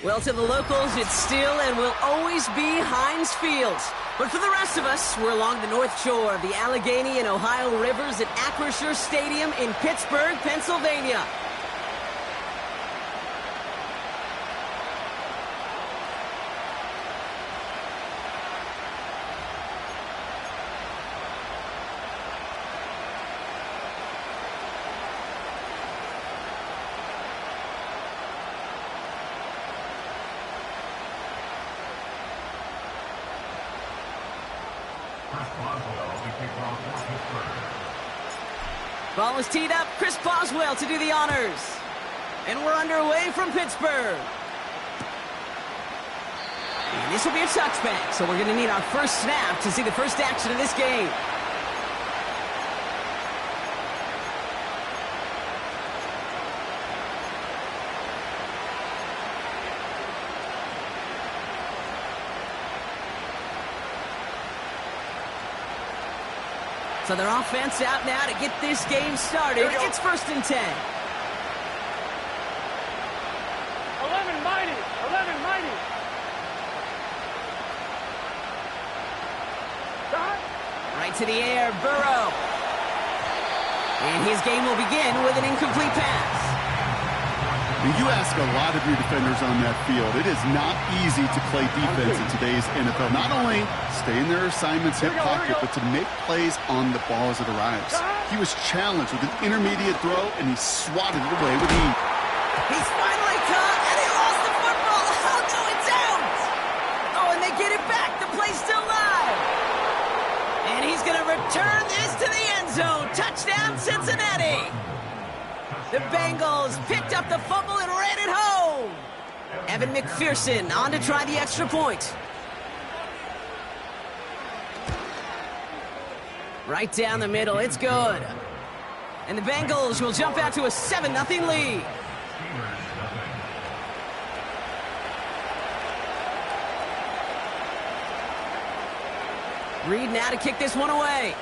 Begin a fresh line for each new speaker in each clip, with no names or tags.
Well, to the locals, it's still and will always be Heinz Field. But for the rest of us, we're along the north shore of the Allegheny and Ohio rivers at Acrisure Stadium in Pittsburgh, Pennsylvania. Ball is teed up. Chris Boswell to do the honors. And we're underway from Pittsburgh. And this will be a touchback, so we're going to need our first snap to see the first action of this game. So their offense out now to get this game started. It's 1st and 10.
11 mighty.
Right to the air, Burrow. And his game will begin with an incomplete pass.
You ask a lot of your defenders on that field. It is not easy to play defense in today's NFL. Not only stay in their assignments, hip pocket, but to make plays on the ball as it arrives. He was challenged with an intermediate throw, and he swatted it away with ease.
He's finally caught, and he lost the football. Oh, no, it's out. Oh, and they get it back. The play's still live. And he's going to return this to the end zone. Touchdown, Cincinnati. The Bengals picked up the fumble and ran it home. Evan McPherson on to try the extra point. Right down the middle, it's good. And the Bengals will jump out to a 7-0 lead. Reed now to kick this one away.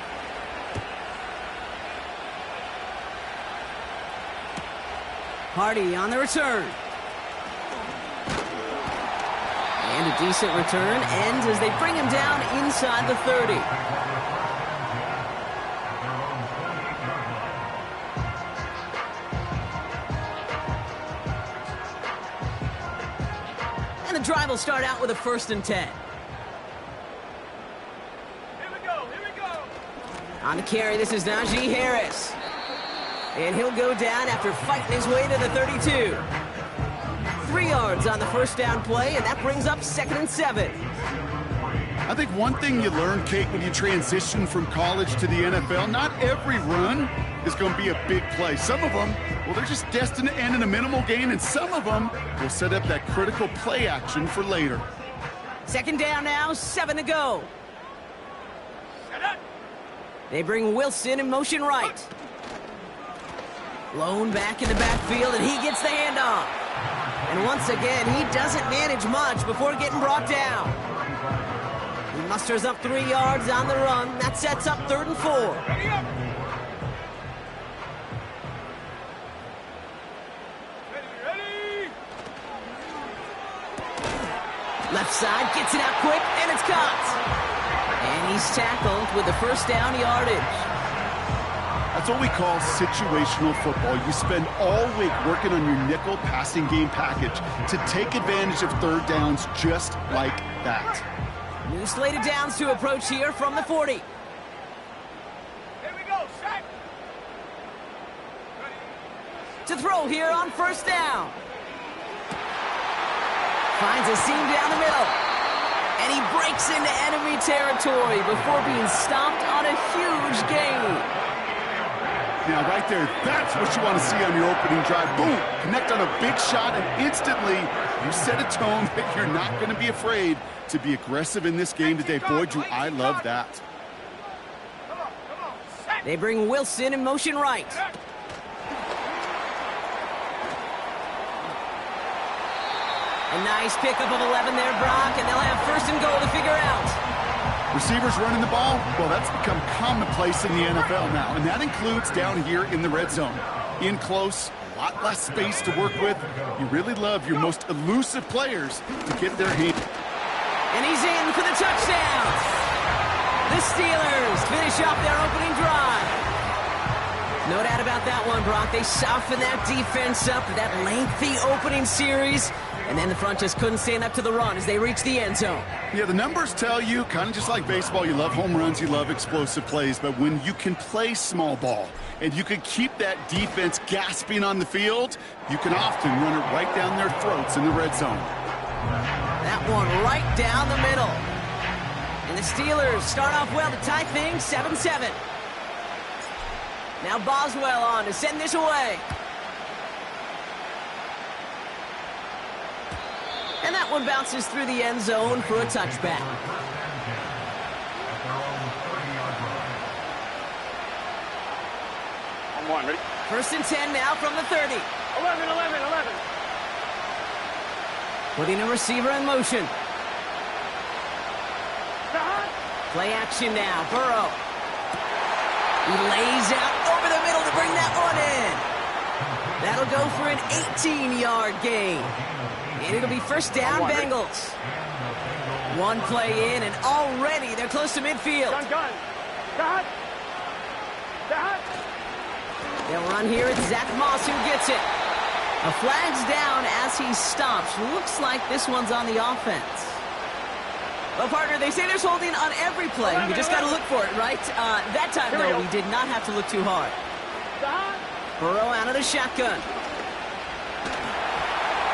Hardy on the return. And a decent return ends as they bring him down inside the 30. And the drive will start out with a 1st and 10.
Here we go.
On the carry, this is Najee Harris. And he'll go down after fighting his way to the 32. 3 yards on the first down play, and that brings up 2nd and 7.
I think one thing you learn, Kate, when you transition from college to the NFL, not every run is going to be a big play. Some of them, well, they're just destined to end in a minimal gain, and some of them will set up that critical play action for later.
2nd down now, 7 to go. They bring Wilson in motion right. Blown back in the backfield, and he gets the handoff. And once again, he doesn't manage much before getting brought down. He musters up 3 yards on the run. That sets up 3rd and 4.
Ready.
Left side, gets it out quick, and it's caught. And he's tackled with the first down yardage.
That's what we call situational football. You spend all week working on your nickel passing game package to take advantage of 3rd downs just like that.
New slate of downs to approach here from the 40.
Here we go, set.
To throw here on 1st down. Finds a seam down the middle. And he breaks into enemy territory before being stopped on a huge gain.
Now, right there, that's what you want to see on your opening drive. Boom! Connect on a big shot, and instantly you set a tone that you're not going to be afraid to be aggressive in this game today. Boy, do I love that.
Come on, set.
They bring Wilson in motion right. A nice pickup of 11 there, Brock, and they'll have 1st and goal to figure out.
Receivers running the ball, well, that's become commonplace in the NFL now, and that includes down here in the red zone. In close, a lot less space to work with. You really love your most elusive players to get their hand.
And he's in for the touchdown. The Steelers finish off their opening drive. No doubt about that one, Brock. They softened that defense up for that lengthy opening series, and then the front just couldn't stand up to the run as they reached the end zone.
Yeah, the numbers tell you, kind of just like baseball, you love home runs, you love explosive plays, but when you can play small ball and you can keep that defense gasping on the field, you can often run it right down their throats in the red zone.
That one right down the middle. And the Steelers start off well to tie things 7-7. Now Boswell on to send this away. And that one bounces through the end zone for a touchback.
On one, ready?
1st and 10 now from the 30.
11.
Putting a receiver in motion. Play action now. Burrow. He lays out over the middle to bring that one in. That'll go for an 18-yard gain. And it'll be first down, Bengals. One play in, and already they're close to midfield.
Gun.
They'll run here. It's Zach Moss who gets it. A flag's down as he stops. Looks like this one's on the offense. Well, partner, they say there's holding on every play. You just got to look for it, right? That time, though, we did not have to look too hard. Burrow out of the shotgun.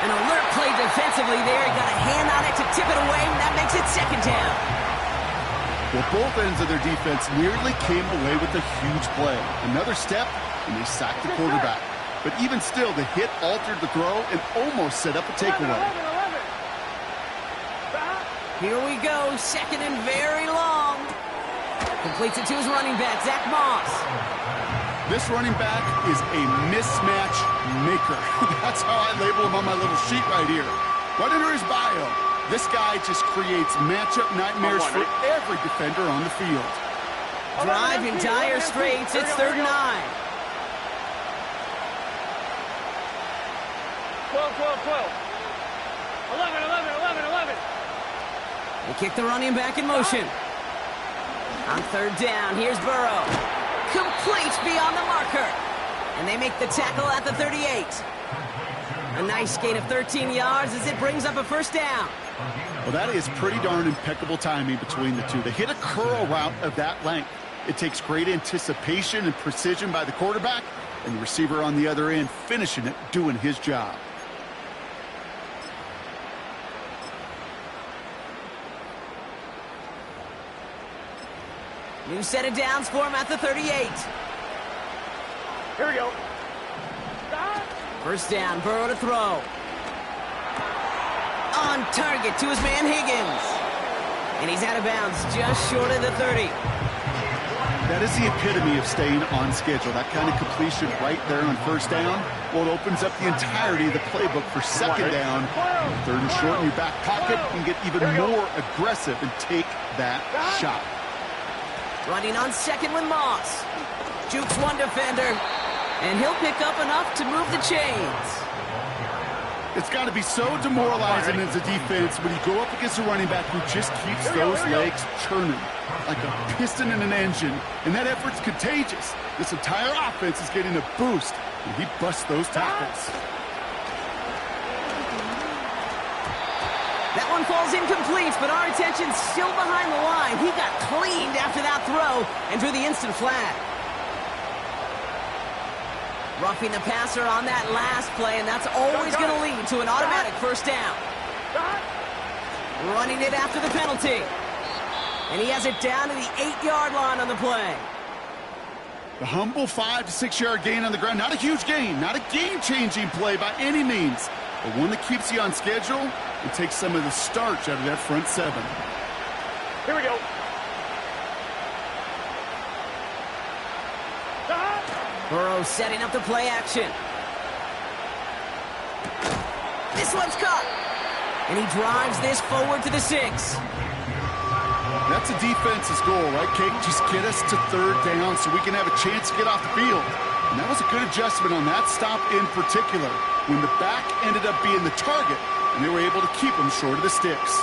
An alert play defensively there. He got a hand on it to tip it away, and that makes it second down.
Well, both ends of their defense nearly came away with a huge play. Another step, and they sacked the quarterback. But even still, the hit altered the throw and almost set up a takeaway.
Here we go, second and very long. Completes it to his running back, Zach Moss.
This running back is a mismatch maker. That's how I label him on my little sheet right here. Right under his bio, this guy just creates matchup nightmares for every defender on the field.
Drive in dire straits, it's 3rd and 9.
12. 11.
They kick the running back in motion. On 3rd down, here's Burrow. Complete beyond the marker. And they make the tackle at the 38. A nice gain of 13 yards as it brings up a first down.
Well, that is pretty darn impeccable timing between the two. They hit a curl route of that length. It takes great anticipation and precision by the quarterback, and the receiver on the other end finishing it, doing his job.
New set of downs for him at the 38.
Here we go.
First down, Burrow to throw. On target to his man Higgins. And he's out of bounds just short of the 30.
That is the epitome of staying on schedule. That kind of completion right there on first down. Well, it opens up the entirety of the playbook for second down. 3rd and short in your back pocket. You can get even more aggressive and take that shot.
Running on second with Moss. Jukes one defender. And he'll pick up enough to move the chains.
It's got to be so demoralizing as a defense when you go up against a running back who just keeps those legs churning like a piston in an engine. And that effort's contagious. This entire offense is getting a boost when he busts those tackles.
That one falls incomplete, but our attention's still behind the line. He got cleaned after that throw and drew the instant flag. Roughing the passer on that last play, and that's always going to lead to an automatic first down. Running it after the penalty. And he has it down to the 8-yard line on the play.
The humble 5 to 6 yard gain on the ground. Not a huge gain, not a game-changing play by any means, but one that keeps you on schedule and takes some of the starch out of that front seven.
Here we go.
Burrow setting up the play action. This one's caught. And he drives this forward to the 6.
That's a defense's goal, right, Kate? Just get us to 3rd down so we can have a chance to get off the field. And that was a good adjustment on that stop in particular, when the back ended up being the target, and they were able to keep him short of the sticks.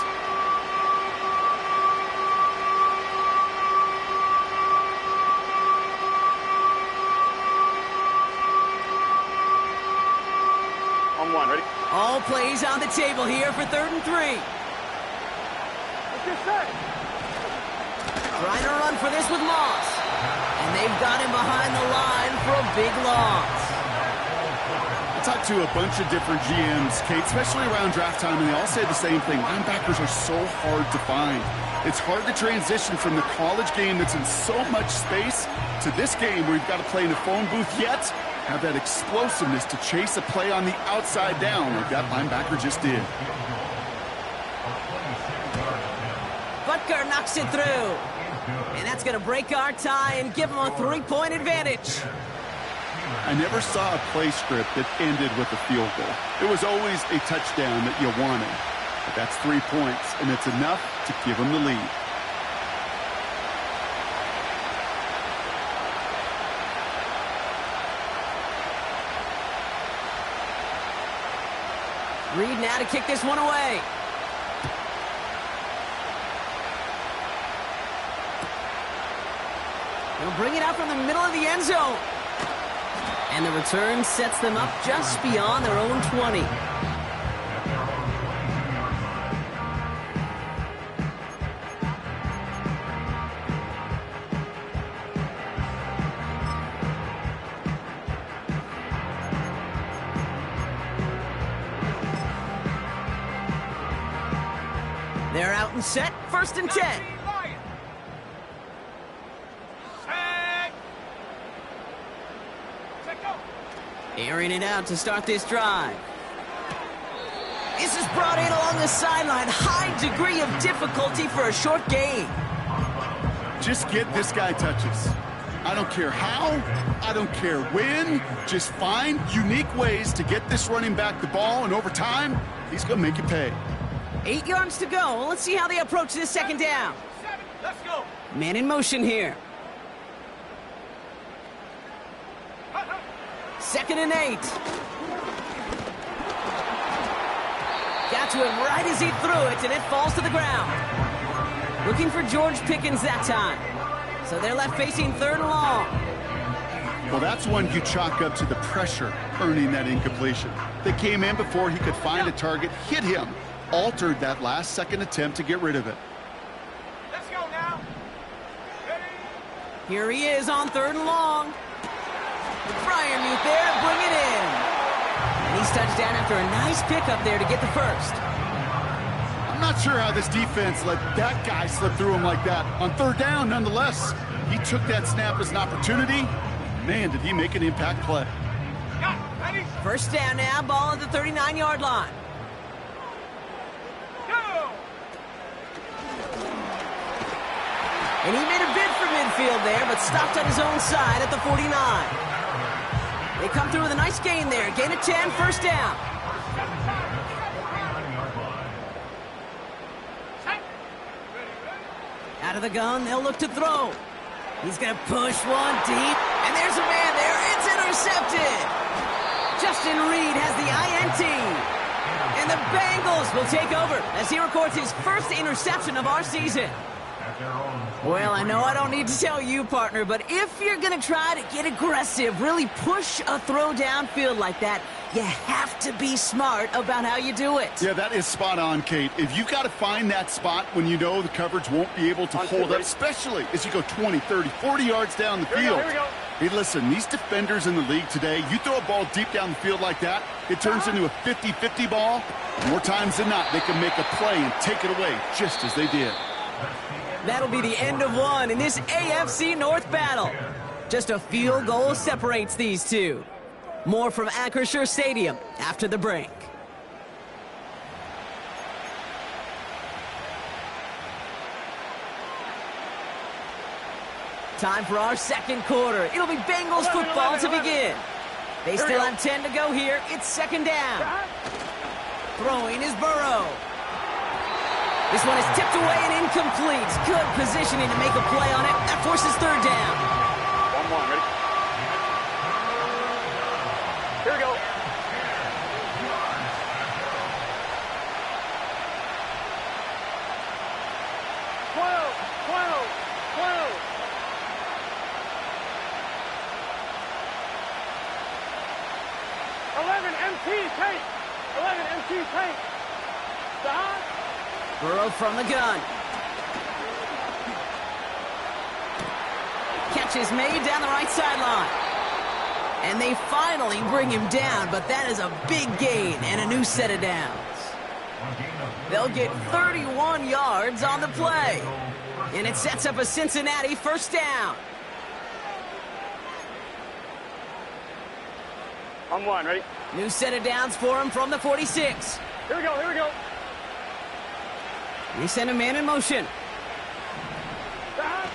On one, ready?
All plays on the table here for 3rd and 3.
What's your set?
Trying to run for this with Moss. And they've got him behind the line for a big loss.
I talked to a bunch of different GMs, Kate, especially around draft time, and they all say the same thing. Linebackers are so hard to find. It's hard to transition from the college game that's in so much space to this game where you've got to play in a phone booth, yet have that explosiveness to chase a play on the outside down like that linebacker just did.
Butker knocks it through. And that's going to break our tie and give them a 3-point advantage.
I never saw a play script that ended with a field goal. It was always a touchdown that you wanted. But that's 3 points, and it's enough to give them the lead.
Reed now to kick this one away. They'll bring it out from the middle of the end zone. And the return sets them up just beyond their own 20. They're out and set, 1st and 10. Airing it out to start this drive. This is brought in along the sideline. High degree of difficulty for a short gain.
Just get this guy touches. I don't care how, I don't care when. Just find unique ways to get this running back the ball, and over time, he's going to make you pay.
8 yards to go. Let's see how they approach this 2nd down.
Let's go.
Man in motion here. 2nd and 8. Got to him right as he threw it, and it falls to the ground. Looking for George Pickens that time. So they're left facing 3rd and long.
Well, that's one you chalk up to the pressure earning that incompletion. They came in before he could find a target, hit him, altered that last second attempt to get rid of it.
Let's go now. Ready?
Here he is on 3rd and long. Fryermuth there, bring it in. And he's touched down after a nice pickup there to get the first.
I'm not sure how this defense let that guy slip through him like that. On 3rd down, nonetheless, he took that snap as an opportunity. Man, did he make an impact play.
Ready?
1st down now, ball at the 39-yard line.
Go!
And he made a bid for midfield there, but stopped on his own side at the 49. They come through with a nice gain there. Gain of 10, 1st down. Out of the gun, they'll look to throw. He's going to push one deep, and there's a man there. It's intercepted. Justin Reed has the INT. And the Bengals will take over as he records his 1st interception of our season. Well, I know I don't need to tell you, partner, but if you're going to try to get aggressive, really push a throw downfield like that, you have to be smart about how you do it.
Yeah, that is spot on, Kate. If you've got to find that spot when you know the coverage won't be able to hold up, especially as you go 20, 30, 40 yards down the field.
Here we go.
Hey, listen, these defenders in the league today, you throw a ball deep down the field like that, it turns into a 50-50 ball. More times than not, they can make a play and take it away, just as they did.
That'll be the end of one in this AFC North battle. Just a field goal separates these two. More from Acrisure Stadium after the break. Time for our 2nd quarter. It'll be Bengals football to begin. They still have 10 to go here. It's 2nd down. Throwing is Burrow. This one is tipped away and incomplete. Good positioning to make a play on it. That forces 3rd down.
1-1, ready? MT tank. 11 MT tank. Stop.
Burrow from the gun. Catch is made down the right sideline. And they finally bring him down, but that is a big gain and a new set of downs. They'll get 31 yards on the play. And it sets up a Cincinnati first down.
On one, ready?
New set of downs for him from the 46.
Here we go, here we go.
They send a man in motion.
Stop.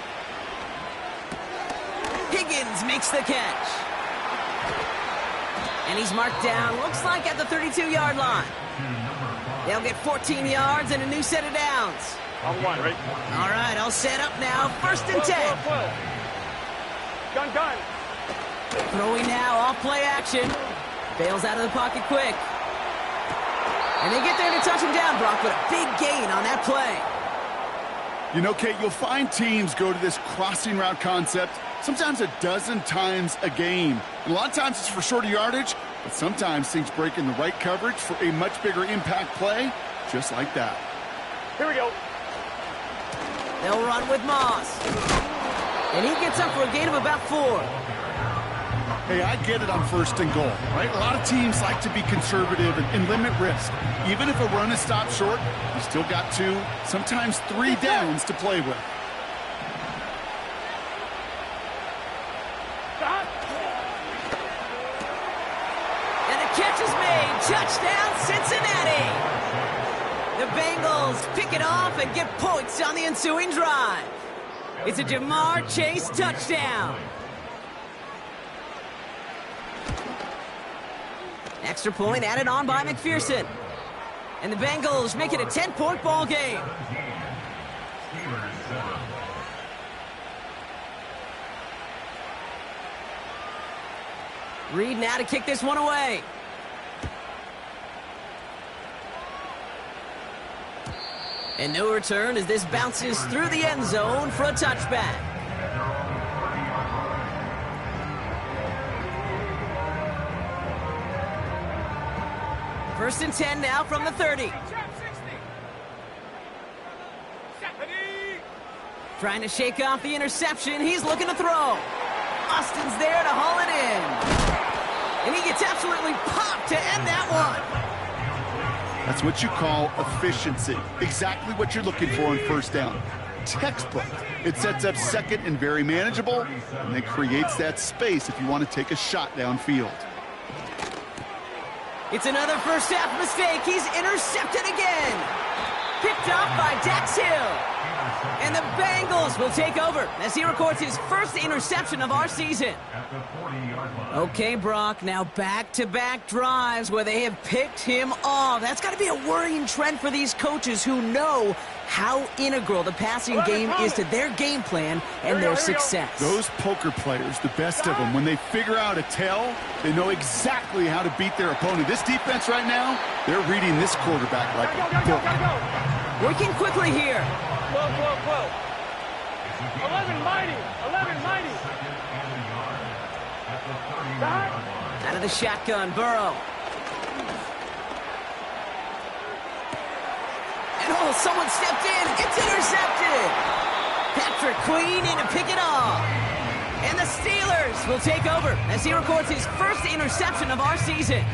Higgins makes the catch. And he's marked down, looks like at the 32-yard line. They'll get 14 yards and a new set of downs.
On one, ready?
All right, all set up now. First and 10.
Gun.
Throwing now, off play action. Bails out of the pocket quick. And they get there to touch him down, Brock, but a big gain on that play.
You know, Kate, you'll find teams go to this crossing route concept sometimes a dozen times a game. And a lot of times it's for shorter yardage, but sometimes things break in the right coverage for a much bigger impact play, just like that.
Here we go.
They'll run with Moss. And he gets up for a gain of about 4.
Hey, I get it on first and goal, right? A lot of teams like to be conservative and limit risk. Even if a run is stopped short, you still got 2, sometimes 3 downs to play with.
Stop.
And the catch is made. Touchdown, Cincinnati. The Bengals pick it off and get points on the ensuing drive. It's a Jamar Chase touchdown. Extra point added on by McPherson. And the Bengals make it a 10-point ball game. Reed now to kick this one away. And no return as this bounces through the end zone for a touchback. First and 10 now from the 30. Trying to shake off the interception. He's looking to throw. Austin's there to haul it in. And he gets absolutely popped to end that one.
That's what you call efficiency. Exactly what you're looking for on first down. Textbook. It sets up second and very manageable, and then creates that space if you want to take a shot downfield.
It's another first half mistake. He's intercepted again. Picked off by Dax Hill. And the Bengals will take over as he records his first interception of our season. Okay, Brock, now back-to-back drives where they have picked him off. That's got to be a worrying trend for these coaches who know how integral the passing game is to their game plan and their success.
Those poker players, the best of them, when they figure out a tell, they know exactly how to beat their opponent. This defense right now, they're reading this quarterback like a book.
Working quickly here.
12. 11 mighty.
Out of the shotgun, Burrow. And someone stepped in. It's intercepted. Patrick Queen in to pick it off. And the Steelers will take over as he records his first interception of our season.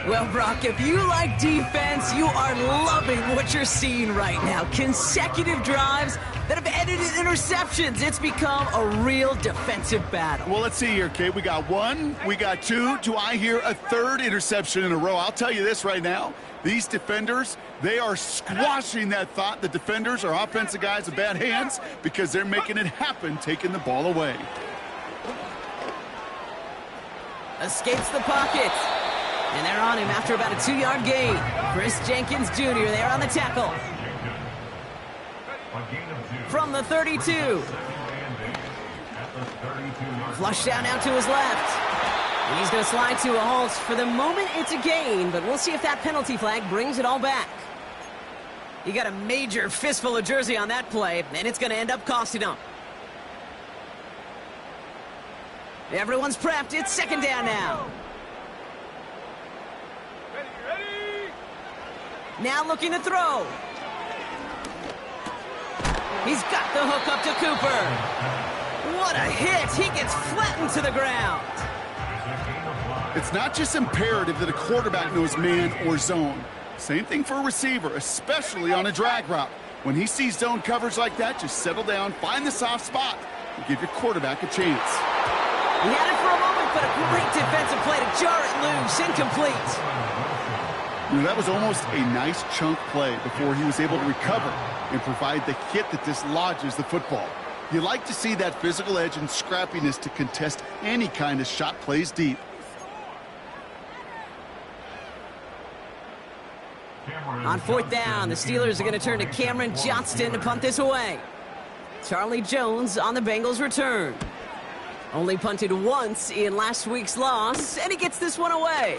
Well, Brock, if you like defense, you are loving what you're seeing right now. Consecutive drives that have ended in interceptions. It's become a real defensive battle.
Well, let's see here, Kate. We got 1, we got 2. Do I hear a 3rd interception in a row? I'll tell you this right now. These defenders, they are squashing that thought. The defenders are offensive guys with bad hands because they're making it happen, taking the ball away.
Escapes the pocket. And they're on him after about a 2-yard gain. Chris Jenkins Jr. there on the tackle. From the 32. Flushed down now to his left. He's going to slide to a halt. For the moment, it's a gain, but we'll see if that penalty flag brings it all back. He got a major fistful of jersey on that play, and it's going to end up costing him. Everyone's prepped. It's second down now. Now looking to throw. He's got the hook up to Cooper. What a hit. He gets flattened to the ground.
It's not just imperative that a quarterback knows man or zone. Same thing for a receiver, especially on a drag route. When he sees zone coverage like that, just settle down, find the soft spot, and give your quarterback a chance.
He had it for a moment, but a great defensive play to jar it loose. Incomplete.
You know, that was almost a nice chunk play before he was able to recover and provide the hit that dislodges the football. You like to see that physical edge and scrappiness to contest any kind of shot plays deep.
On fourth down, the Steelers are going to turn to Cameron Johnston to punt this away. Charlie Jones on the Bengals' return. Only punted once in last week's loss, and he gets this one away.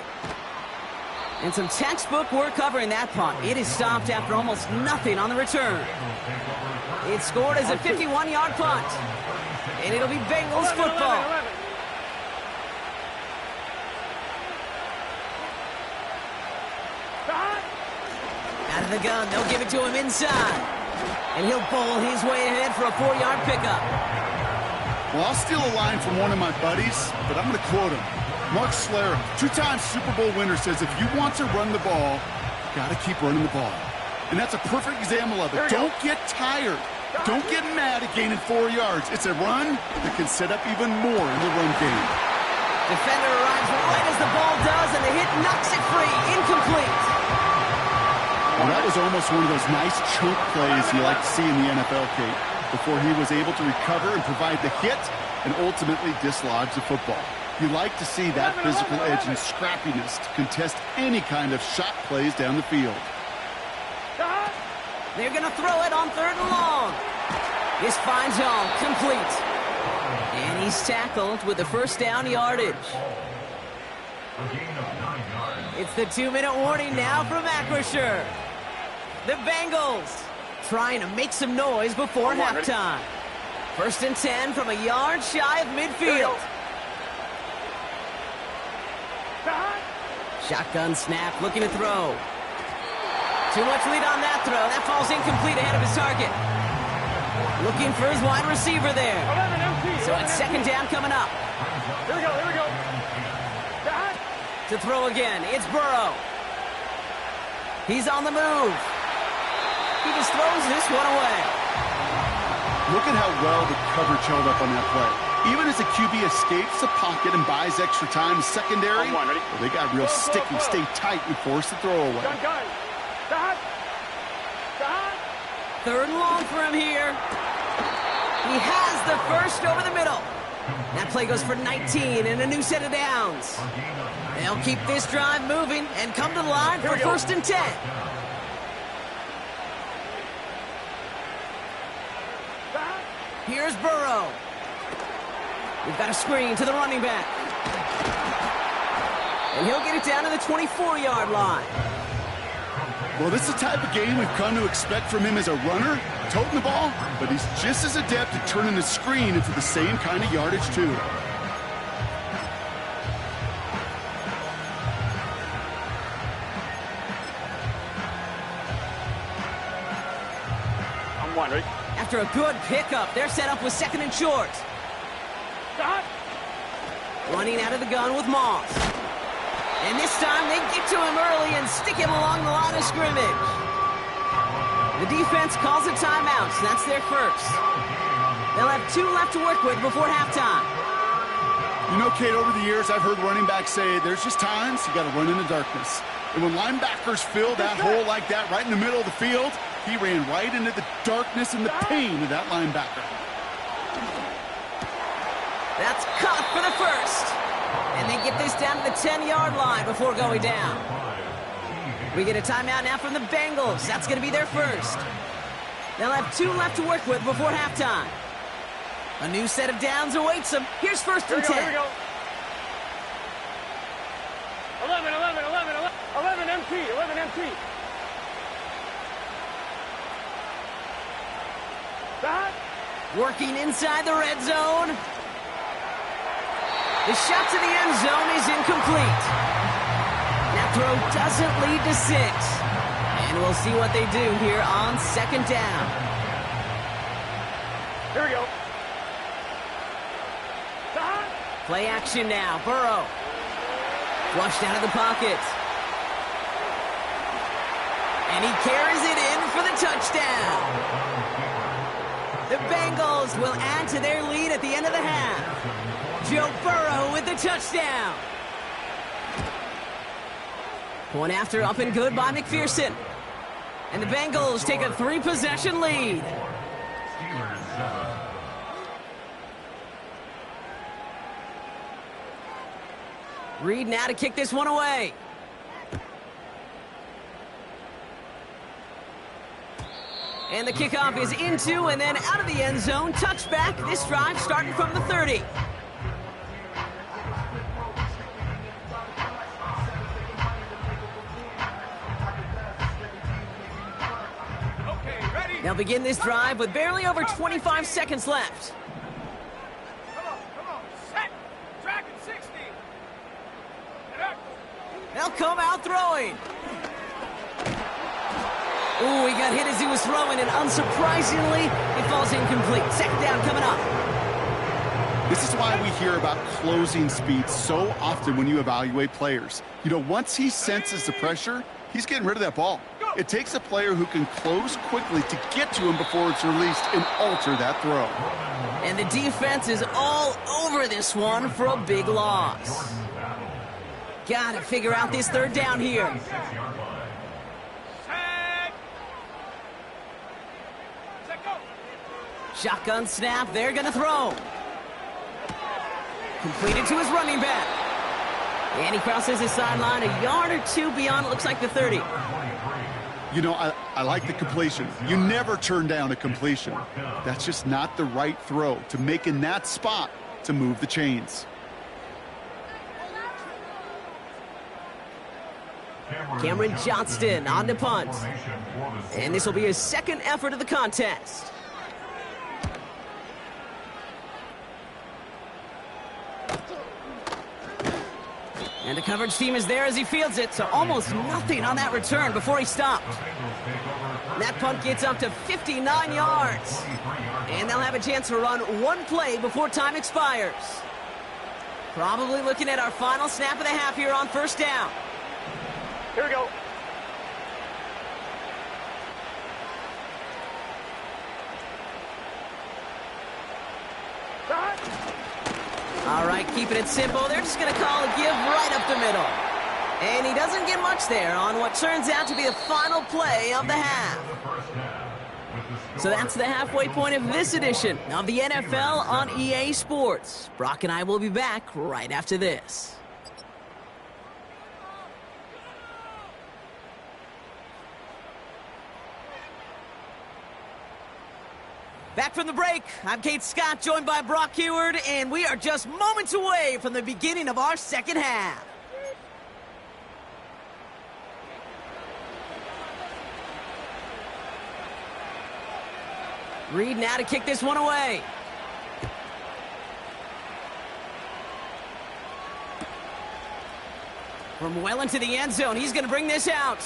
And some textbook work covering that punt. It is stopped after almost nothing on the return. It's scored as a 51-yard punt. And it'll be Bengals football.
11.
Out of the gun, they'll give it to him inside. And he'll bowl his way ahead for a 4-yard pickup.
Well, I'll steal a line from one of my buddies, but I'm going to quote him. Mark Schler, two-time Super Bowl winner, says if you want to run the ball, you got to keep running the ball. And that's a perfect example of it. Don't get tired. Don't get mad at gaining 4 yards. It's a run that can set up even more in the run game.
Defender arrives right as the ball does, and the hit knocks it free. Incomplete.
Well, that was almost one of those nice chunk plays you like to see in the NFL, Kate, before he was able to recover and provide the hit and ultimately dislodge the football. You like to see that physical edge and scrappiness to contest any kind of shot plays down the field.
They're going to throw it on 3rd and long. This finds home, complete. And he's tackled with the first down yardage. It's the 2-minute warning now from Acrisure. The Bengals trying to make some noise before halftime. 1st and 10 from a yard shy of midfield. Shotgun snap, looking to throw. Too much lead on that throw. That falls incomplete ahead of his target. Looking for his wide receiver there. So it's 2nd down coming up.
Here we go.
To throw again, it's Burrow. He's on the move. He just throws this one away.
Look at how well the coverage held up on that play. Even as the QB escapes the pocket and buys extra time, secondary, well, they got real sticky, stay tight, and force the throw away.
3rd and long for him here. He has the first over the middle. That play goes for 19 and a new set of downs. They'll keep this drive moving and come to the line for 1st and 10. Here's Burrow. We've got a screen to the running back. And he'll get it down to the 24-yard line.
Well, this is the type of game we've come to expect from him as a runner, toting the ball, but he's just as adept at turning the screen into the same kind of yardage, too.
I'm one, ready?
After a good pickup, they're set up with 2nd and short. Running out of the gun with Moss. And this time they get to him early and stick him along the line of scrimmage. The defense calls a timeout, so that's their first. They'll have 2 left to work with before halftime.
You know, Kate, over the years, I've heard running backs say there's just times you got to run in the darkness. And when linebackers fill that hole like that right in the middle of the field, he ran right into the darkness and the pain of that linebacker.
That's caught for the first. And they get this down to the 10-yard line before going down. We get a timeout now from the Bengals. That's going to be their first. They'll have 2 left to work with before halftime. A new set of downs awaits them. Here's 1st and 10.
Here we go. 11 MT.
Working inside the red zone. The shot to the end zone is incomplete. That throw doesn't lead to 6. And we'll see what they do here on second down.
Here we go.
Play action now. Burrow. Flushed out of the pocket. And he carries it in for the touchdown. The Bengals will add to their lead at the end of the half. Joe Burrow with the touchdown. Point after up and good by McPherson. And the Bengals take a 3-possession lead. Reed now to kick this one away. And the kickoff is into and then out of the end zone. Touchback. This drive starting from the 30. They'll begin this drive with barely over 25 seconds left.
Come on. Set. Dragon 60.
They'll come out throwing. Ooh, he got hit as he was throwing, and unsurprisingly, it falls incomplete. Second down coming up.
This is why we hear about closing speed so often when you evaluate players. You know, once he senses the pressure, he's getting rid of that ball. It takes a player who can close quickly to get to him before it's released and alter that throw.
And the defense is all over this one for a big loss. Got to figure out this third down here. Shotgun snap, they're going to throw. Completed to his running back. And he crosses his sideline a yard or two beyond, it looks like the 30.
You know, I like the completion. You never turn down a completion. That's just not the right throw to make in that spot to move the chains.
Cameron Johnston on the punt. And this will be his second effort of the contest. And the coverage team is there as he fields it, so almost nothing on that return before he stopped. That punt gets up to 59 yards. And they'll have a chance to run one play before time expires. Probably looking at our final snap of the half here on first down.
Here we go.
All right, keeping it simple. They're just going to call a give right up the middle. And he doesn't get much there on what turns out to be the final play of the half. So that's the halfway point of this edition of the NFL on EA Sports. Brock and I will be back right after this. Back from the break, I'm Kate Scott, joined by Brock Heward, and we are just moments away from the beginning of our second half. Reed now to kick this one away. From well into the end zone, he's going to bring this out.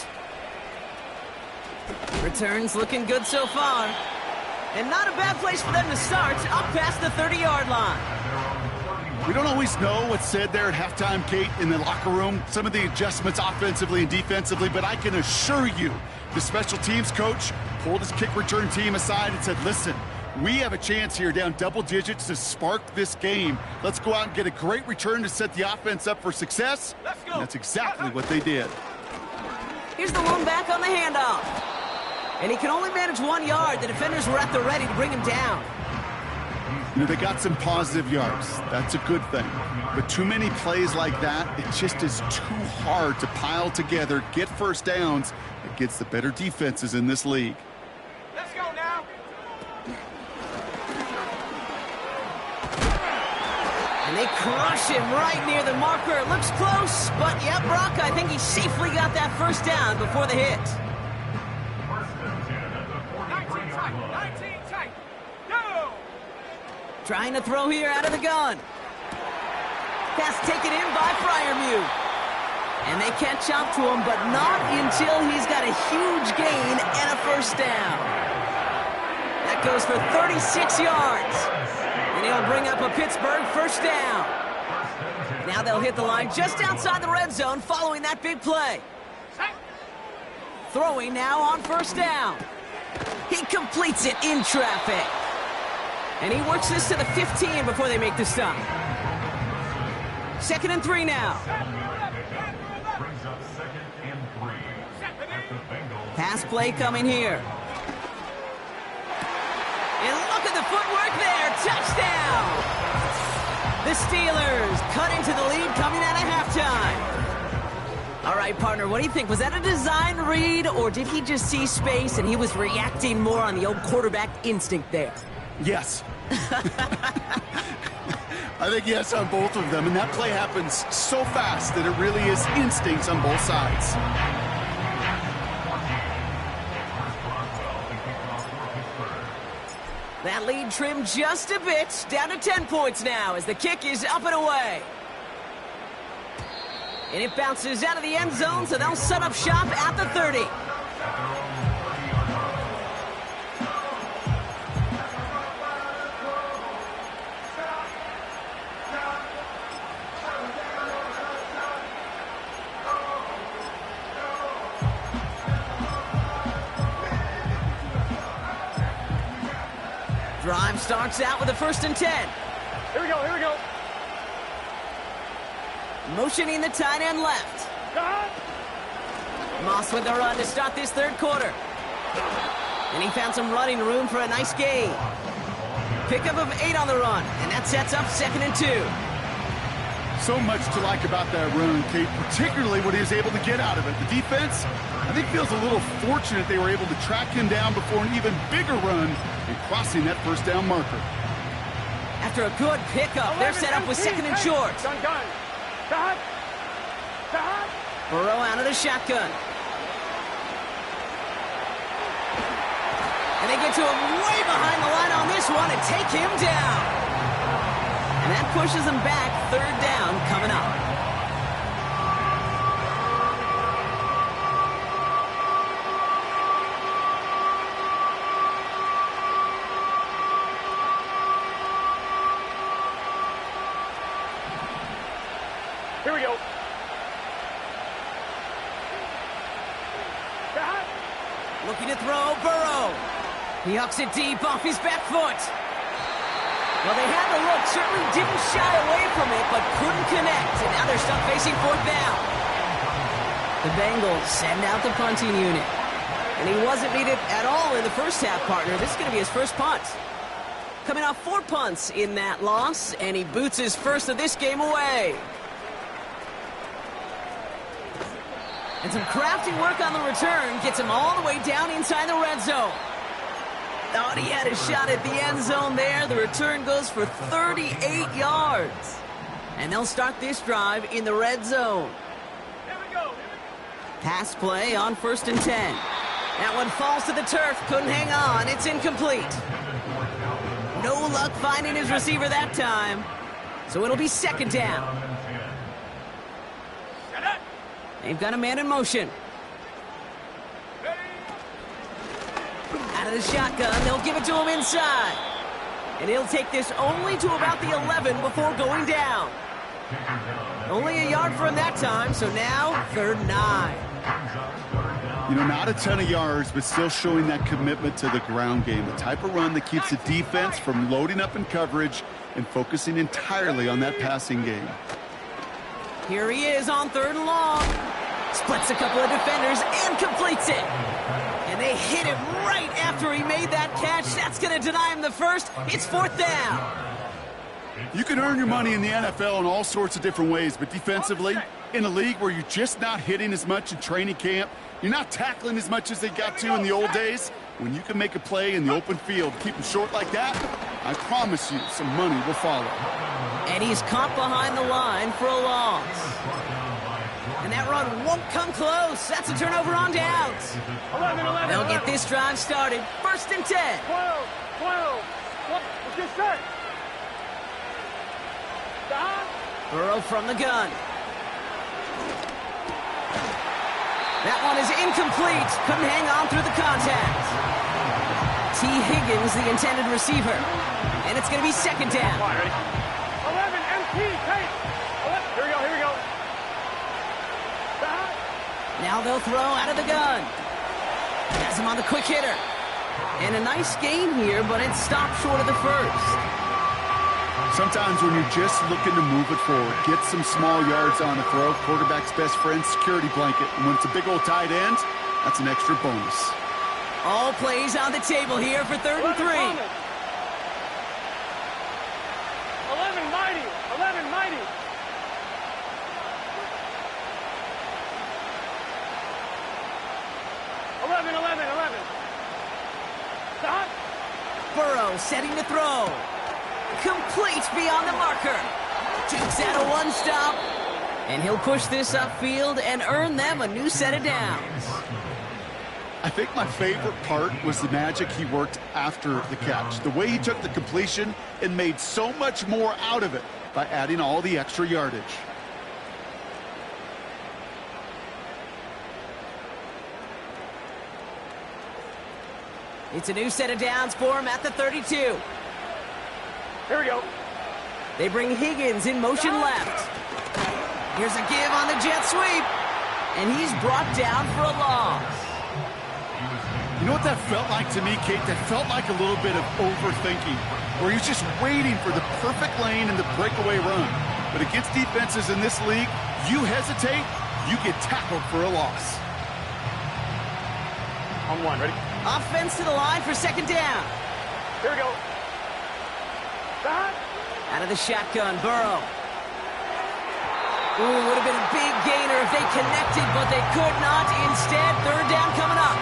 Returns looking good so far. And not a bad place for them to start, up past the 30-yard line.
We don't always know what's said there at halftime, Kate, in the locker room. Some of the adjustments offensively and defensively, but I can assure you the special teams coach pulled his kick return team aside and said, listen, we have a chance here down double digits to spark this game. Let's go out and get a great return to set the offense up for success.
Let's go.
And that's exactly what they did.
Here's the lone back on the handoff. And he can only manage 1 yard. The defenders were at the ready to bring him down.
You know, they got some positive yards. That's a good thing. But too many plays like that, it just is too hard to pile together, get first downs against the better defenses in this league.
Let's go now.
And they crush him right near the marker. It looks close, but yeah, Brock, I think he safely got that first down before the hit.
19 tight. Go!
Trying to throw here out of the gun. Pass taken in by Fryermuth. And they catch up to him, but not until he's got a huge gain and a first down. That goes for 36 yards. And he'll bring up a Pittsburgh first down. Now they'll hit the line just outside the red zone following that big play. Throwing now on first down. He completes it in traffic. And he works this to the 15 before they make the stop. 2nd and 3 now. Pass play coming here. And look at the footwork there. Touchdown! The Steelers cut into the lead coming out of halftime. All right, partner, what do you think? Was that a design read, or did he just see space and he was reacting more on the old quarterback instinct there?
Yes. I think yes on both of them, and that play happens so fast that it really is instincts on both sides.
That lead trimmed just a bit, down to 10 points now as the kick is up and away. And it bounces out of the end zone, so they'll set up shop at the 30. Drive starts out with a 1st and 10.
Here we go, here we go.
Motioning the tight end left. Moss with the run to start this 3rd quarter. And he found some running room for a nice gain. Pickup of 8 on the run, and that sets up 2nd and 2.
So much to like about that run, Kate, particularly what he was able to get out of it. The defense, I think, feels a little fortunate they were able to track him down before an even bigger run and crossing that first down marker.
After a good pickup, they're set up with 2nd and short. Burrow out of the shotgun. And they get to him way behind the line on this one and take him down. And that pushes them back. 3rd down coming up.
Here we go.
Looking to throw, Burrow. He hucks it deep off his back foot. Well, they had the look, certainly didn't shy away from it, but couldn't connect. And now they're stuck facing 4th down. The Bengals send out the punting unit. And he wasn't needed at all in the first half, partner. This is going to be his first punt. Coming off 4 punts in that loss, and he boots his first of this game away. And some crafty work on the return gets him all the way down inside the red zone. Thought he had a shot at the end zone there. The return goes for 38 yards. And they'll start this drive in the red zone.
Here we go.
Pass play on 1st and 10. That one falls to the turf. Couldn't hang on. It's incomplete. No luck finding his receiver that time. So it'll be 2nd down. They've got a man in motion. Out of the shotgun, they'll give it to him inside. And he'll take this only to about the 11 before going down. Only a yard for him that time, so now 3rd and 9.
You know, not a ton of yards, but still showing that commitment to the ground game. The type of run that keeps the defense from loading up in coverage and focusing entirely on that passing game.
Here he is on 3rd and long. Splits a couple of defenders and completes it. And they hit him right after he made that catch. That's going to deny him the first. It's 4th down.
You can earn your money in the NFL in all sorts of different ways, but defensively, in a league where you're just not hitting as much in training camp, you're not tackling as much as they got to in the old days, when you can make a play in the open field, keep them short like that, I promise you some money will follow.
And he's caught behind the line for a loss. And that run won't come close. That's a turnover on downs.
11.
They'll get this drive started. 1st and 10.
12. What? What's your set?
Burrow from the gun. That one is incomplete. Couldn't hang on through the contact. T. Higgins, the intended receiver. And it's going to be second down.
Come on, ready? 11, MT, tight. 11. Here we go, here we go. Stop.
Now they'll throw out of the gun. Has him on the quick hitter. And a nice gain here, but it stopped short of the first.
Sometimes when you're just looking to move it forward, get some small yards on a throw, quarterback's best friend, security blanket. And when it's a big old tight end, that's an extra bonus.
All plays on the table here for 3rd and 3.
11 mighty. 11 mighty. Stop.
Burrow setting to throw. Complete beyond the marker. Jukes out a one-stop. And he'll push this upfield and earn them a new set of downs.
I think my favorite part was the magic he worked after the catch. The way he took the completion and made so much more out of it by adding all the extra yardage.
It's a new set of downs for him at the 32.
Here we go.
They bring Higgins in motion left. Here's a give on the jet sweep. And he's brought down for a loss.
You know what that felt like to me, Kate? That felt like a little bit of overthinking, where he's just waiting for the perfect lane and the breakaway run. But against defenses in this league, you hesitate, you get tackled for a loss.
On one, ready?
Offense to the line for second down.
Here we go. Stop.
Out of the shotgun, Burrow. Ooh, would have been a big gainer if they connected, but they could not. Instead, third down coming up.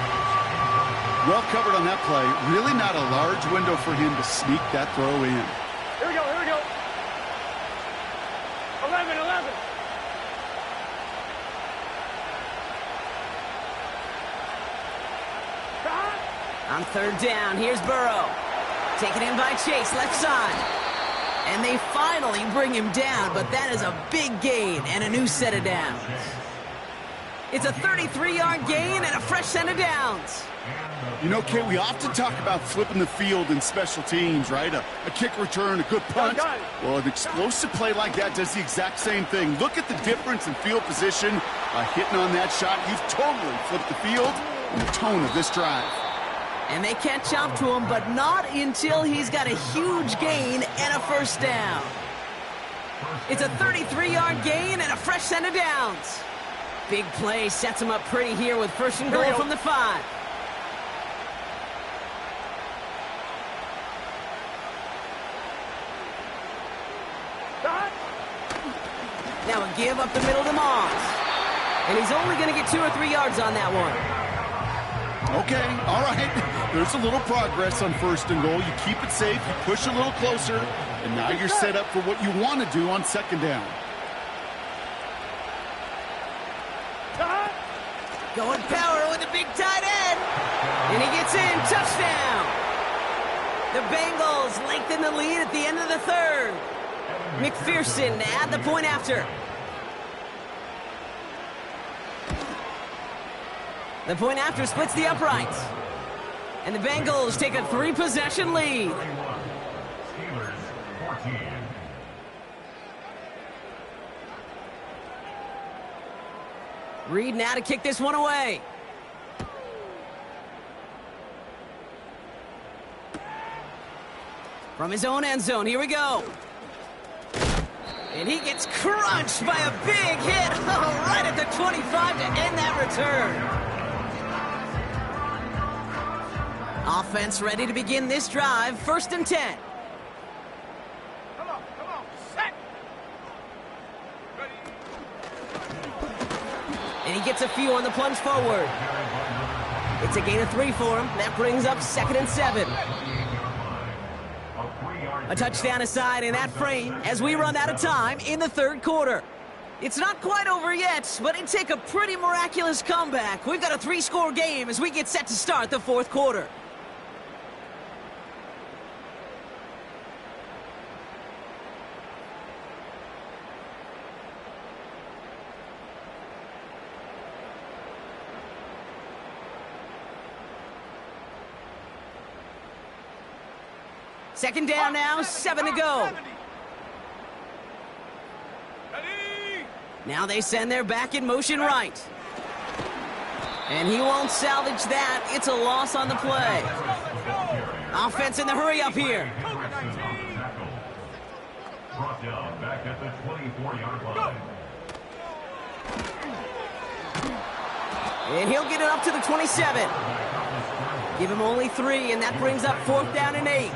Well covered on that play. Really not a large window for him to sneak that throw in.
Here we go, here we go. 11. Stop.
On third down, here's Burrow. Taken in by Chase, left side. And they finally bring him down, but that is a big gain and a new set of downs. It's a 33-yard gain and a fresh set of downs.
You know, Kate, we often talk about flipping the field in special teams, right? A kick return, a good punt. Well, an explosive play like that does the exact same thing. Look at the difference in field position. Hitting on that shot, you've totally flipped the field and the tone of this drive.
And they catch up to him, but not until he's got a huge gain and a first down. It's a 33-yard gain and a fresh set of downs. Big play sets him up pretty here with first and goal from the 5.
Stop.
Now a give up the middle to Moss. And he's only going to get 2 or 3 yards on that one.
Okay, all right. There's a little progress on first and goal. You keep it safe, you push a little closer, and now you're set up for what you want to do on second down.
Stop.
Going power with a big tight end. And he gets in. Touchdown. The Bengals lengthen the lead at the end of the third. McPherson to add the point after. The point after splits the uprights. And the Bengals take a 3-possession lead. Reed now to kick this one away. From his own end zone, here we go. And he gets crunched by a big hit right at the 25 to end that return. Offense ready to begin this drive. First and 10.
Come on. Set. Ready.
And he gets a few on the plunge forward. It's a gain of 3 for him. That brings up second and 7. A touchdown aside in that frame as we run out of time in the third quarter. It's not quite over yet, but it'd take a pretty miraculous comeback. We've got a 3-score game as we get set to start the fourth quarter. Second down now, 7 to go. Now they send their back in motion right. And he won't salvage that. It's a loss on the play. Offense in the hurry up here.
Brought down back at the 24-yard line.
And he'll get it up to the 27. Give him only 3, and that brings up 4th down and 8.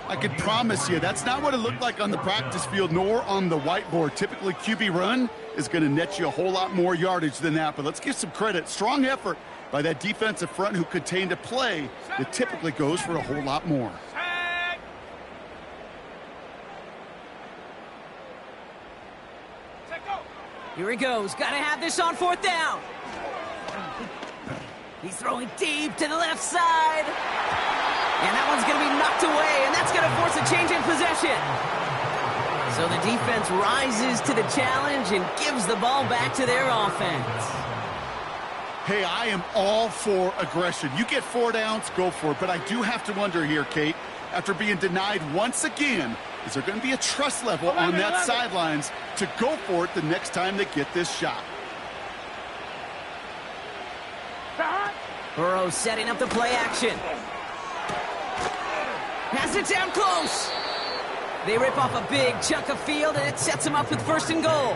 I can promise you, that's not what it looked like on the practice field nor on the whiteboard. Typically, QB run is going to net you a whole lot more yardage than that. But let's give some credit. Strong effort by that defensive front who contained a play that typically goes for a whole lot more.
Here he goes. Got to have this on 4th down. He's throwing deep to the left side. And that one's going to be knocked away, and that's going to force a change in possession. So the defense rises to the challenge and gives the ball back to their offense.
Hey, I am all for aggression. You get 4 downs, go for it. But I do have to wonder here, Kate, after being denied once again, is there going to be a trust level on that sidelines to go for it the next time they get this shot?
Burrow setting up the play action. Has it down close. They rip off a big chunk of field, and it sets them up with 1st and goal.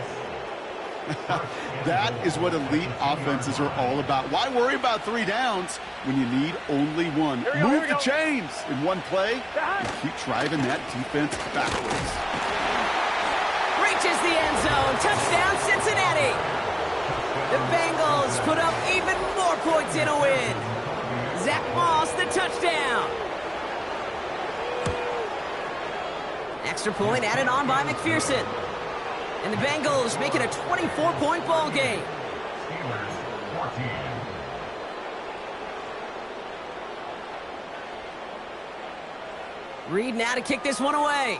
That is what elite offenses are all about. Why worry about 3 downs when you need only 1? Move the chains in one play and keep driving that defense backwards.
Reaches the end zone. Touchdown, Cincinnati. The Bengals put up even more points in a win. Zach Moss, the touchdown. Extra point added on by McPherson. And the Bengals make it a 24-point ball game.
Steelers 14.
Reed now to kick this one away.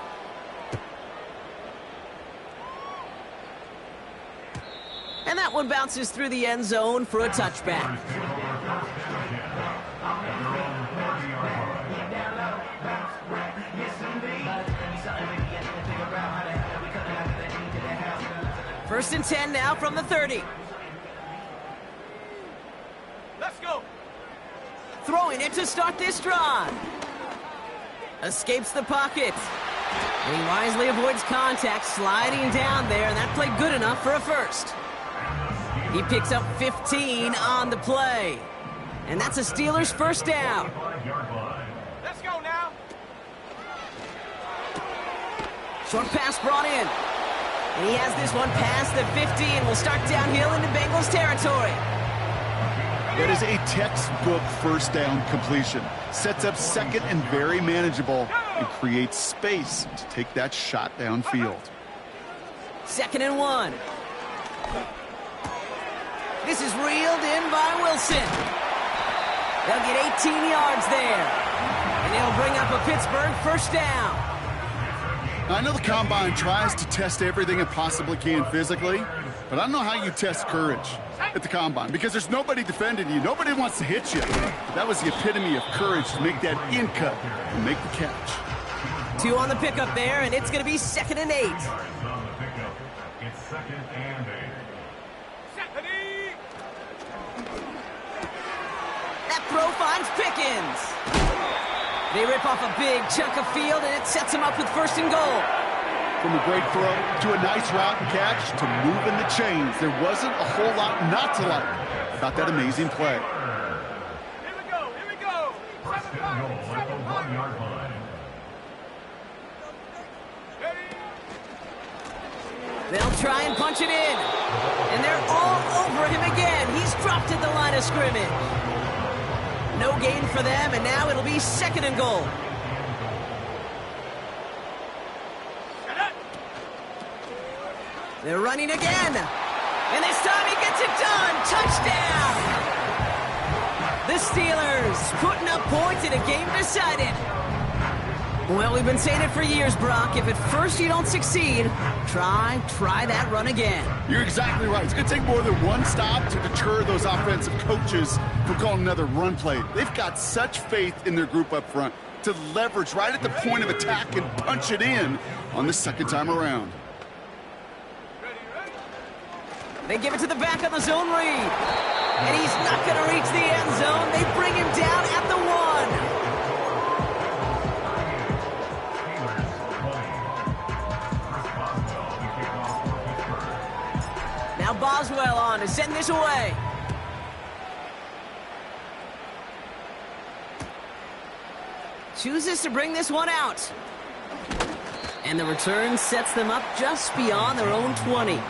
And that one bounces through the end zone for a touchback. First and 10 now from the 30.
Let's go.
Throwing it to start this drive. Escapes the pocket. And he wisely avoids contact, sliding down there, and that played good enough for a first. He picks up 15 on the play. And that's a Steelers first down.
Let's go now.
Short pass brought in. And he has this one past the 50 and will start downhill into Bengals territory.
That is a textbook first down completion. Sets up second and very manageable and creates space to take that shot downfield.
2nd and 1. This is reeled in by Wilson. They'll get 18 yards there. And they'll bring up a Pittsburgh first down.
Now, I know the Combine tries to test everything it possibly can physically, but I don't know how you test courage at the Combine because there's nobody defending you. Nobody wants to hit you. But that was the epitome of courage to make that in cut and make the catch.
2 on the pickup there, and it's going to be 2nd and 8.
It's 2nd and 8.
That throw finds Pickens. They rip off a big chunk of field, and it sets them up with 1st and goal.
From a great throw to a nice route and catch to moving the chains, there wasn't a whole lot not to like about that amazing play.
Here we go. Here we go.
First and goal at the 1-yard line.
They'll try and punch it in. And they're all over him again. He's dropped at the line of scrimmage. No gain for them, and now it'll be 2nd and goal. They're running again. And this time he gets it done. Touchdown! The Steelers putting up points in a game decided. Well, we've been saying it for years, Brock. If at first you don't succeed, try that run again.
You're exactly right. It's going to take more than one stop to deter those offensive coaches from calling another run play. They've got such faith in their group up front. to leverage right at the point of attack and punch it in on the second time around.
They give it to the back on the zone read. And he's not going to reach the end zone. They bring him down at the 1. Now Boswell on to send this away. Chooses to bring this one out. And the return sets them up just beyond their own 20.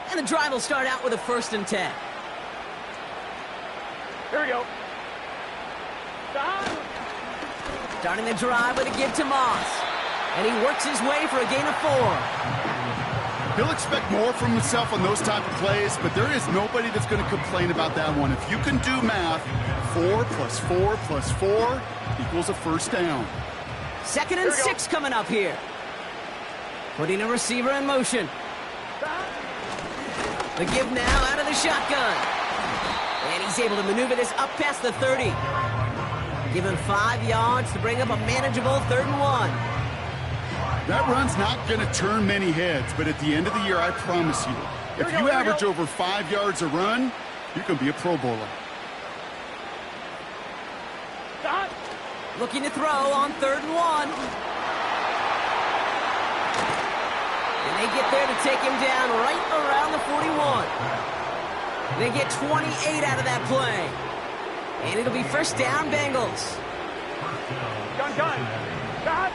And the drive will start out with a 1st and 10.
Here we go. Stop.
Starting the drive with a give to Moss. And he works his way for a gain of 4.
He'll expect more from himself on those type of plays, but there is nobody that's going to complain about that one. If you can do math, 4 plus 4 plus 4 equals a 1st down.
2nd and 6 coming up here. Putting a receiver in motion. The give now out of the shotgun. And he's able to maneuver this up past the 30. Give him 5 yards to bring up a manageable 3rd and 1.
That run's not going to turn many heads, but at the end of the year, I promise you, if you average over 5 yards a run, you can be a Pro Bowler.
Stop.
Looking to throw on 3rd and 1. And they get there to take him down right around the 41. They get 28 out of that play. And it'll be 1st down, Bengals.
Gun. Stop.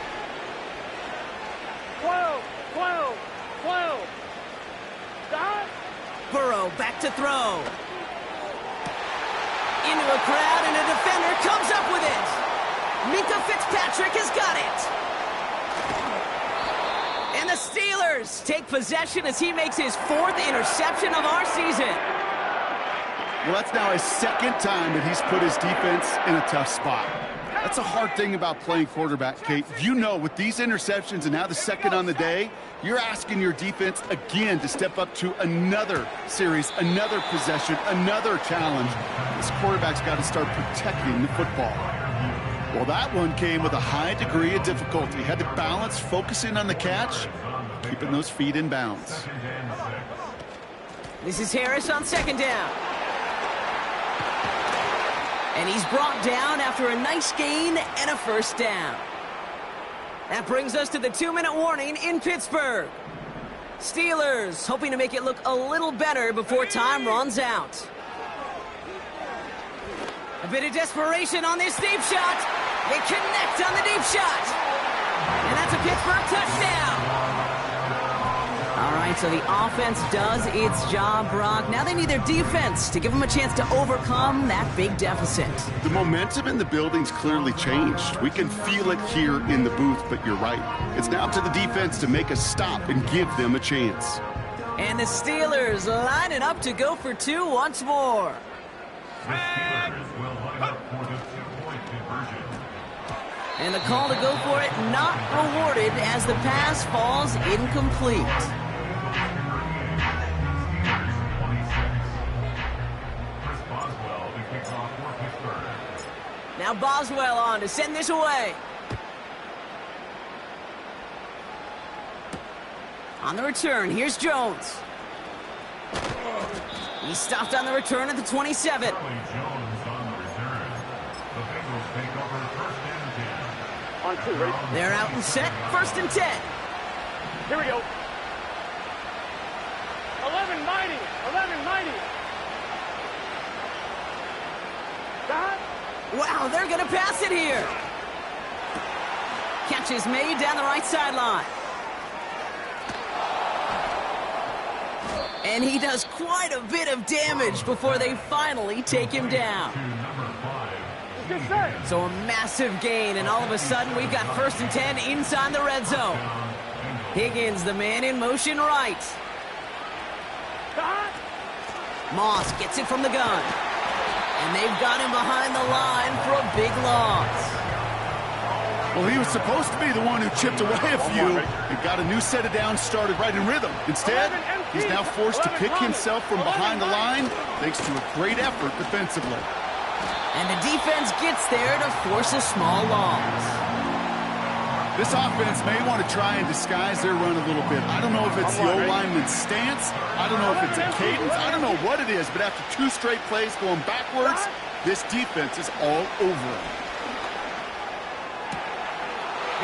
12. Stop.
Burrow back to throw. Into a crowd, and a defender comes up with it. Minka Fitzpatrick has got it. And the Steelers take possession as he makes his 4th interception of our season.
Well, that's now his 2nd time that he's put his defense in a tough spot. That's a hard thing about playing quarterback, Kate. You know, with these interceptions and now the 2nd on the day, you're asking your defense again to step up to another series, another possession, another challenge. This quarterback's got to start protecting the football. Well, that one came with a high degree of difficulty. Had to balance focusing on the catch, keeping those feet in bounds.
This is Harris on 2nd down. And he's brought down after a nice gain and a 1st down. That brings us to the 2-minute warning in Pittsburgh. Steelers hoping to make it look a little better before time runs out. A bit of desperation on this deep shot. They connect on the deep shot. And that's a Pittsburgh touchdown. All right, so the offense does its job, Brock. Now they need their defense to give them a chance to overcome that big deficit.
The momentum in the building's clearly changed. We can feel it here in the booth, but you're right. It's now up to the defense to make a stop and give them a chance.
And the Steelers lining up to go for 2 once more.
The Steelers will line up for the 2-point conversion.
And the call to go for it not rewarded as the pass falls incomplete. Now Boswell on to send this away. On the return, here's Jones. He's stopped on the return at the 27.
On 2, ready?
They're out and set, 1st and 10.
Here we go. 11-90. Stop.
Wow, they're going to pass it here. Catch is made down the right sideline. And he does quite a bit of damage before they finally take him down.
Get set.
So a massive gain, and all of a sudden we've got 1st and 10 inside the red zone. Higgins, the man in motion right.
Stop.
Moss gets it from the gun. And they've got him behind the line for a big loss.
Well, he was supposed to be the one who chipped away a few and got a new set of downs started right in rhythm. Instead, He's now forced to pick himself from behind the line thanks to a great effort defensively.
And the defense gets there to force a small loss.
This offense may want to try and disguise their run a little bit. I don't know if it's the O-lineman's stance. I don't know if it's a cadence. I don't know what it is, but after 2 straight plays going backwards, this defense is all over it.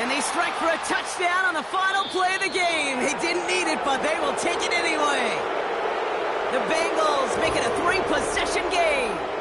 And they strike for a touchdown on the final play of the game. They didn't need it, but they will take it anyway. The Bengals make it a 3-possession game.